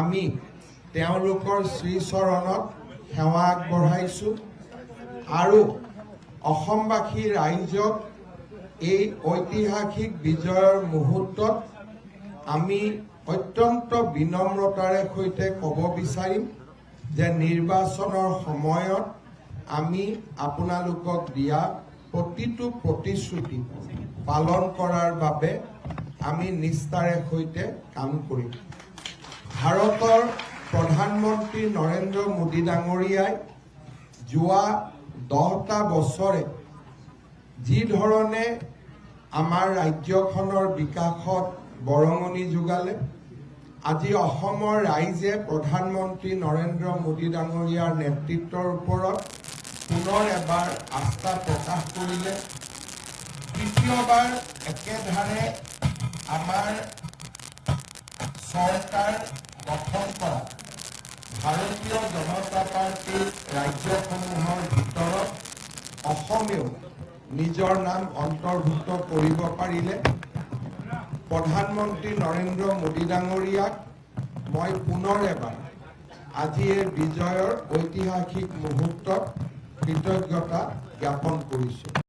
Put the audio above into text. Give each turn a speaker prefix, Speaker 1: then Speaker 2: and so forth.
Speaker 1: আমি তেওঁলোকৰ শ্ৰীচৰণত সেৱা আগবঢ়াইছোঁ আৰু অসমবাসী ৰাইজক এই ঐতিহাসিক বিজয়ৰ মুহূৰ্তত আমি অত্যন্ত বিনম্ৰতাৰে সৈতে ক'ব বিচাৰিম যে নিৰ্বাচনৰ সময়ত আমি আপোনালোকক দিয়া প্ৰতিটো প্ৰতিশ্ৰুতি পালন কৰাৰ বাবে আমি নিষ্ঠাৰে সৈতে কাম কৰিম। ভাৰতৰ প্ৰধানমন্ত্ৰী নৰেন্দ্ৰ মোদী ডাঙৰীয়াই যোৱা 10টা বছৰে যি ধৰণে আমাৰ ৰাজ্যখনৰ বিকাশত বৰঙণি যোগালে, আজি অসমৰ ৰাইজে প্ৰধানমন্ত্ৰী নৰেন্দ্ৰ মোদী ডাঙৰীয়াৰ নেতৃত্বৰ ওপৰত পুনৰ এবাৰ আস্থা প্ৰকাশ কৰিলে। দ্বিতীয়বাৰ একেধাৰে আমাৰ চৰকাৰ গঠন কৰা ভাৰতীয় জনতা পাৰ্টীৰ ৰাজ্যসমূহৰ ভিতৰত অসমেও নিজৰ নাম অন্তৰ্ভুক্ত কৰিব পাৰিলে। প্ৰধানমন্ত্ৰী নৰেন্দ্ৰ মোদী ডাঙৰীয়াক মই পুনৰ এবাৰ আজি এই বিজয়ৰ ঐতিহাসিক মুহূৰ্তত কৃতজ্ঞতা জ্ঞাপন কৰিছোঁ।